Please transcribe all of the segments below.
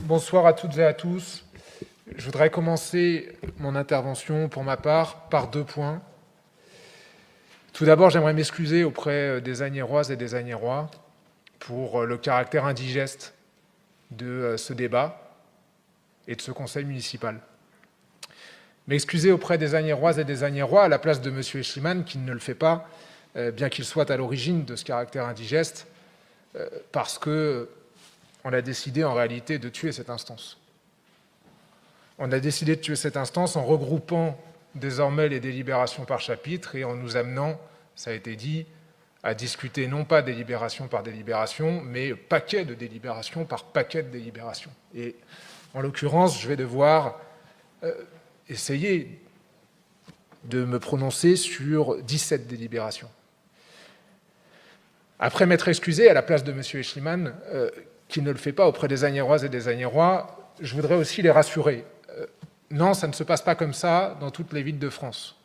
Bonsoir à toutes et à tous. Je voudrais commencer mon intervention, pour ma part, par 2 points. Tout d'abord, j'aimerais m'excuser auprès des Agnéroises et des Agnérois pour le caractère indigeste de ce débat et de ce conseil municipal. M'excuser auprès des Agnéroises et des Agnérois à la place de M. Aeschlimann, qui ne le fait pas, bien qu'il soit à l'origine de ce caractère indigeste, parce qu'on a décidé en réalité de tuer cette instance. On a décidé de tuer cette instance en regroupant désormais les délibérations par chapitre et en nous amenant, ça a été dit, à discuter non pas délibération par délibération, mais paquet de délibérations par paquet de délibérations. Et en l'occurrence, je vais devoir essayer de me prononcer sur 17 délibérations. Après m'être excusé à la place de M. Aeschlimann, qui ne le fait pas auprès des Agnéroises et des Agnérois, je voudrais aussi les rassurer. Non, ça ne se passe pas comme ça dans toutes les villes de France.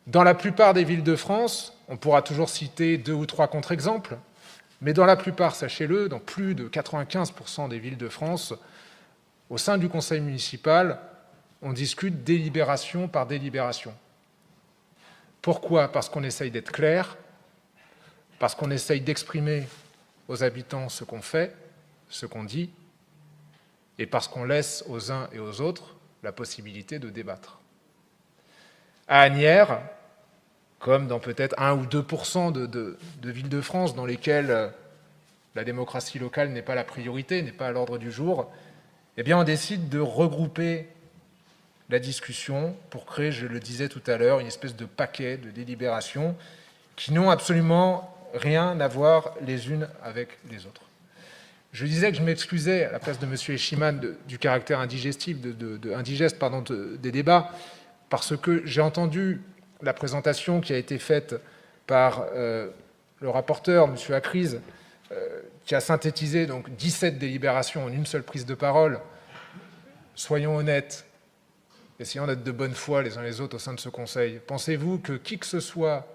Dans la plupart des villes de France, on pourra toujours citer 2 ou 3 contre-exemples, mais dans la plupart, sachez-le, dans plus de 95% des villes de France, au sein du conseil municipal, on discute délibération par délibération. Pourquoi ? Parce qu'on essaye d'être clair, parce qu'on essaye d'exprimer aux habitants ce qu'on fait, ce qu'on dit, et parce qu'on laisse aux uns et aux autres la possibilité de débattre. À Asnières, comme dans peut-être 1 ou 2% de villes de France dans lesquelles la démocratie locale n'est pas la priorité, n'est pas à l'ordre du jour, eh bien on décide de regrouper la discussion pour créer, je le disais tout à l'heure, une espèce de paquet de délibérations qui n'ont absolument rien à voir les unes avec les autres. Je disais que je m'excusais à la place de M. Aeschlimann du caractère indigeste des débats, parce que j'ai entendu la présentation qui a été faite par le rapporteur, M. Acryse, qui a synthétisé donc 17 délibérations en une seule prise de parole. Soyons honnêtes, essayons d'être de bonne foi les uns les autres au sein de ce Conseil. Pensez-vous que qui que ce soit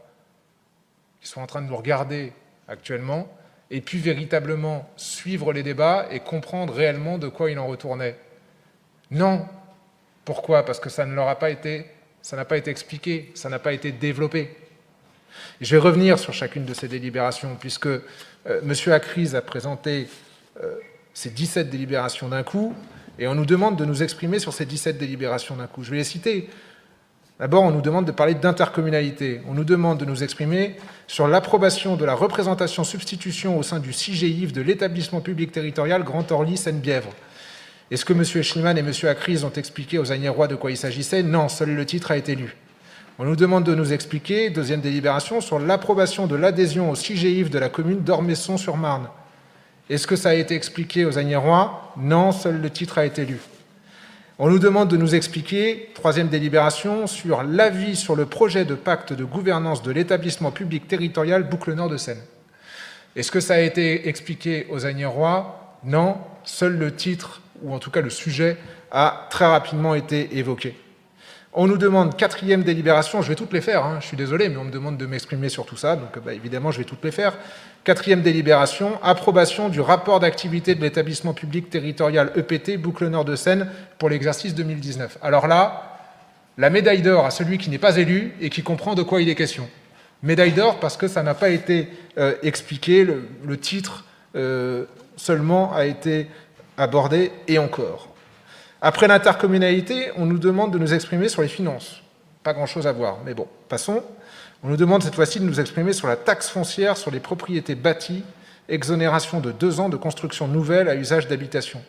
qui soit en train de nous regarder actuellement ait pu véritablement suivre les débats et comprendre réellement de quoi il en retournait? Non. Pourquoi? Parce que ça n'a pas été expliqué, ça n'a pas été développé. Et je vais revenir sur chacune de ces délibérations, puisque M. Acryse a présenté ces 17 délibérations d'un coup, et on nous demande de nous exprimer sur ces 17 délibérations d'un coup. Je vais les citer. D'abord, on nous demande de parler d'intercommunalité. On nous demande de nous exprimer sur l'approbation de la représentation-substitution au sein du CIGEIF de l'établissement public territorial Grand Orly Seine-Bièvre. Est-ce que M. Aeschlimann et M. Acryse ont expliqué aux Agnérois de quoi il s'agissait? Non, seul le titre a été lu. On nous demande de nous expliquer, deuxième délibération, sur l'approbation de l'adhésion au CIGEIF de la commune d'Ormesson-sur-Marne. Est-ce que ça a été expliqué aux Agnérois? Non, seul le titre a été lu. On nous demande de nous expliquer, troisième délibération, sur l'avis sur le projet de pacte de gouvernance de l'établissement public territorial Boucle-Nord de Seine. Est-ce que ça a été expliqué aux Agnérois? Non, seul le titre, ou en tout cas le sujet, a très rapidement été évoqué. On nous demande, quatrième délibération, je vais toutes les faire, je suis désolé, mais on me demande de m'exprimer sur tout ça, donc évidemment je vais toutes les faire. Quatrième délibération, approbation du rapport d'activité de l'établissement public territorial EPT Boucle-Nord de Seine pour l'exercice 2019. Alors là, la médaille d'or à celui qui n'est pas élu et qui comprend de quoi il est question. Médaille d'or parce que ça n'a pas été expliqué, le titre seulement a été abordé, et encore. Après l'intercommunalité, on nous demande de nous exprimer sur les finances. Pas grand-chose à voir, mais bon, passons. On nous demande cette fois-ci de nous exprimer sur la taxe foncière sur les propriétés bâties, exonération de 2 ans de construction nouvelle à usage d'habitation.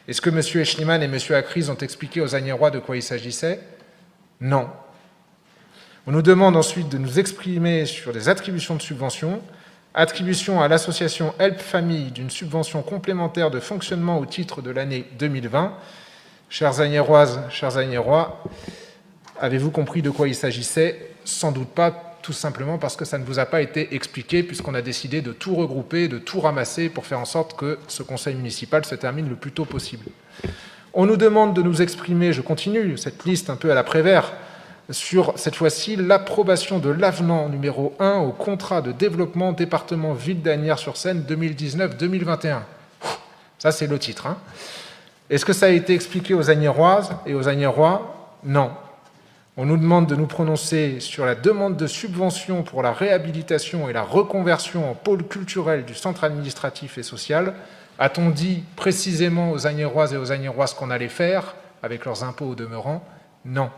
Est-ce que M. Aeschlimann et M. Acryse ont expliqué aux Agnérois de quoi il s'agissait? Non. On nous demande ensuite de nous exprimer sur des attributions de subventions, attribution à l'association Help Famille d'une subvention complémentaire de fonctionnement au titre de l'année 2020. Chères Agnéroises, chers Agnérois, avez-vous compris de quoi il s'agissait? Sans doute pas, tout simplement parce que ça ne vous a pas été expliqué, puisqu'on a décidé de tout regrouper, de tout ramasser pour faire en sorte que ce conseil municipal se termine le plus tôt possible. On nous demande de nous exprimer, je continue cette liste un peu à la Prévert, sur cette fois-ci l'approbation de l'avenant numéro 1 au contrat de développement département ville d'Asnières-sur-Seine 2019-2021. Ça, c'est le titre. Est-ce que ça a été expliqué aux Agnéroises et aux Agnérois? Non. On nous demande de nous prononcer sur la demande de subvention pour la réhabilitation et la reconversion en pôle culturel du centre administratif et social. A-t-on dit précisément aux Agnéroises et aux Agnérois ce qu'on allait faire avec leurs impôts au demeurant? Non.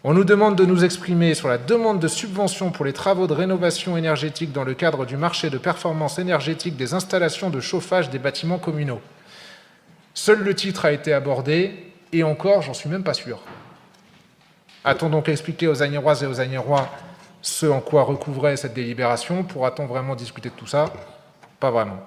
On nous demande de nous exprimer sur la demande de subvention pour les travaux de rénovation énergétique dans le cadre du marché de performance énergétique des installations de chauffage des bâtiments communaux. Seul le titre a été abordé, et encore, j'en suis même pas sûr. A-t-on donc expliqué aux Agnéroises et aux Agnérois ce en quoi recouvrait cette délibération? Pourra-t-on vraiment discuter de tout ça? Pas vraiment.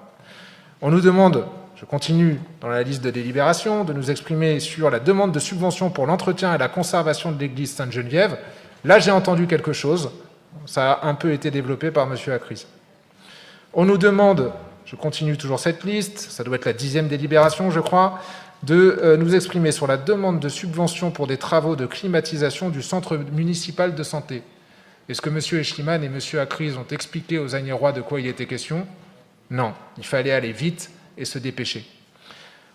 On nous demande, je continue dans la liste de délibération, de nous exprimer sur la demande de subvention pour l'entretien et la conservation de l'église Sainte-Geneviève. Là, j'ai entendu quelque chose. Ça a un peu été développé par M. Acris. On nous demande, je continue toujours cette liste, ça doit être la 10e délibération, je crois, de nous exprimer sur la demande de subvention pour des travaux de climatisation du centre municipal de santé. Est-ce que M. Eschliman et M. Acris ont expliqué aux Agnérois de quoi il était question? Non, il fallait aller vite et se dépêcher.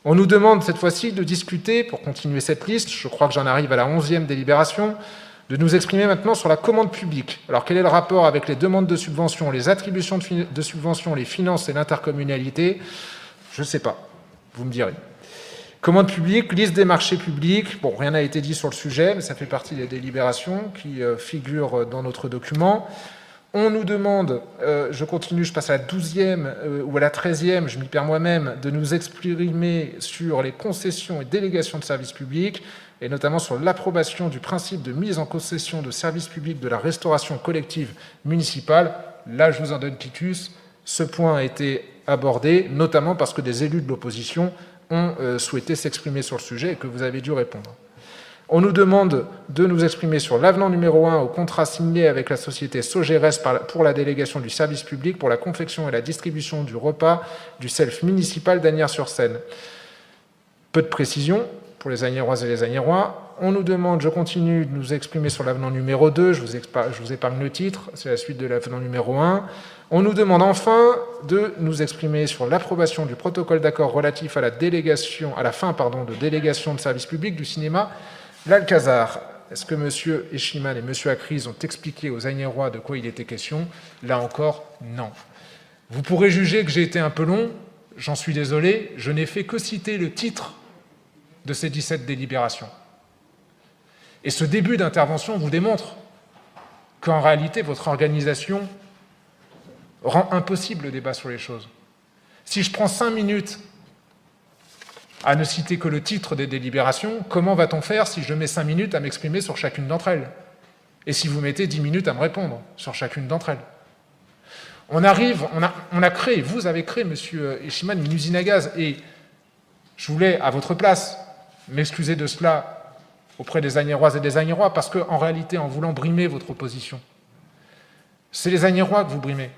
On nous demande cette fois-ci de discuter, pour continuer cette liste, je crois que j'en arrive à la 11e délibération, de nous exprimer maintenant sur la commande publique. Alors quel est le rapport avec les demandes de subventions, les attributions de subventions, les finances et l'intercommunalité? Je ne sais pas, vous me direz. Commande publique, liste des marchés publics. Bon, rien n'a été dit sur le sujet, mais ça fait partie des délibérations qui figurent dans notre document. On nous demande, je continue, je passe à la 12e ou à la 13e, je m'y perds moi-même, de nous exprimer sur les concessions et délégations de services publics, et notamment sur l'approbation du principe de mise en concession de services publics de la restauration collective municipale. Là, je vous en donne quitus. Ce point a été abordé, notamment parce que des élus de l'opposition ont souhaité s'exprimer sur le sujet et que vous avez dû répondre. On nous demande de nous exprimer sur l'avenant numéro 1 au contrat signé avec la société Sogeres pour la délégation du service public pour la confection et la distribution du repas du self municipal d'Asnières-sur-Seine. Peu de précision pour les Agnéroises et les Agnérois. On nous demande, je continue, de nous exprimer sur l'avenant numéro 2, je vous épargne le titre, c'est la suite de l'avenant numéro 1. On nous demande enfin de nous exprimer sur l'approbation du protocole d'accord relatif à la fin de délégation de service public du cinéma L'Alcazar. Est-ce que M. Eschliman et M. Acris ont expliqué aux Agnérois de quoi il était question? Là encore, non. Vous pourrez juger que j'ai été un peu long, j'en suis désolé, je n'ai fait que citer le titre de ces 17 délibérations. Et ce début d'intervention vous démontre qu'en réalité, votre organisation rend impossible le débat sur les choses. Si je prends 5 minutes à ne citer que le titre des délibérations, comment va-t-on faire si je mets 5 minutes à m'exprimer sur chacune d'entre elles? Et si vous mettez 10 minutes à me répondre sur chacune d'entre elles? On a créé, vous avez créé, M. Eschliman, une usine à gaz, et je voulais, à votre place, m'excuser de cela auprès des Agnéroises et des Agnérois, parce qu'en réalité, en voulant brimer votre opposition, c'est les Agnérois que vous brimez.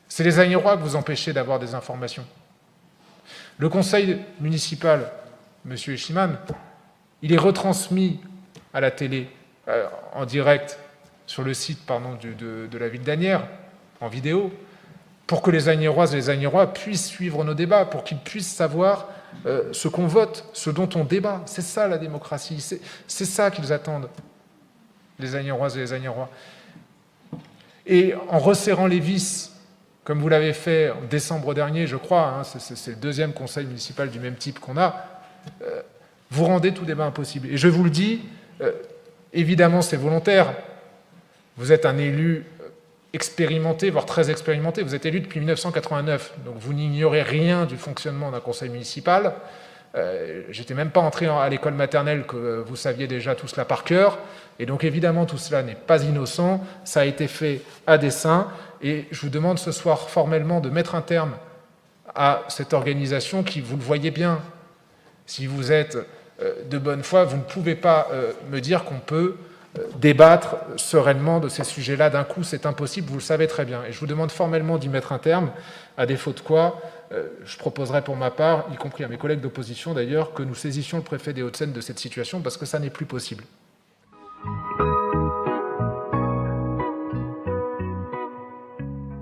C'est les Agnérois que vous empêchez d'avoir des informations. Le conseil municipal, M. Eschliman, il est retransmis à la télé, en direct, sur le site de la ville d'Asnières, en vidéo, pour que les Agnéroises et les Agnérois puissent suivre nos débats, pour qu'ils puissent savoir ce qu'on vote, ce dont on débat. C'est ça la démocratie, c'est ça qu'ils attendent, les Agnéroises et les Agnérois. Et en resserrant les vis, comme vous l'avez fait en décembre dernier, je crois, c'est le deuxième conseil municipal du même type qu'on a, vous rendez tout débat impossible. Et je vous le dis, évidemment c'est volontaire, vous êtes un élu expérimenté, voire très expérimenté, vous êtes élu depuis 1989, donc vous n'ignorez rien du fonctionnement d'un conseil municipal. J'étais même pas entré à l'école maternelle que vous saviez déjà tout cela par cœur, et donc évidemment tout cela n'est pas innocent, ça a été fait à dessein, et je vous demande ce soir formellement de mettre un terme à cette organisation qui, vous le voyez bien, si vous êtes de bonne foi, vous ne pouvez pas me dire qu'on peut débattre sereinement de ces sujets-là d'un coup, c'est impossible, vous le savez très bien. Et je vous demande formellement d'y mettre un terme, à défaut de quoi, je proposerai pour ma part, y compris à mes collègues d'opposition d'ailleurs, que nous saisissions le préfet des Hauts-de-Seine de cette situation, parce que ça n'est plus possible.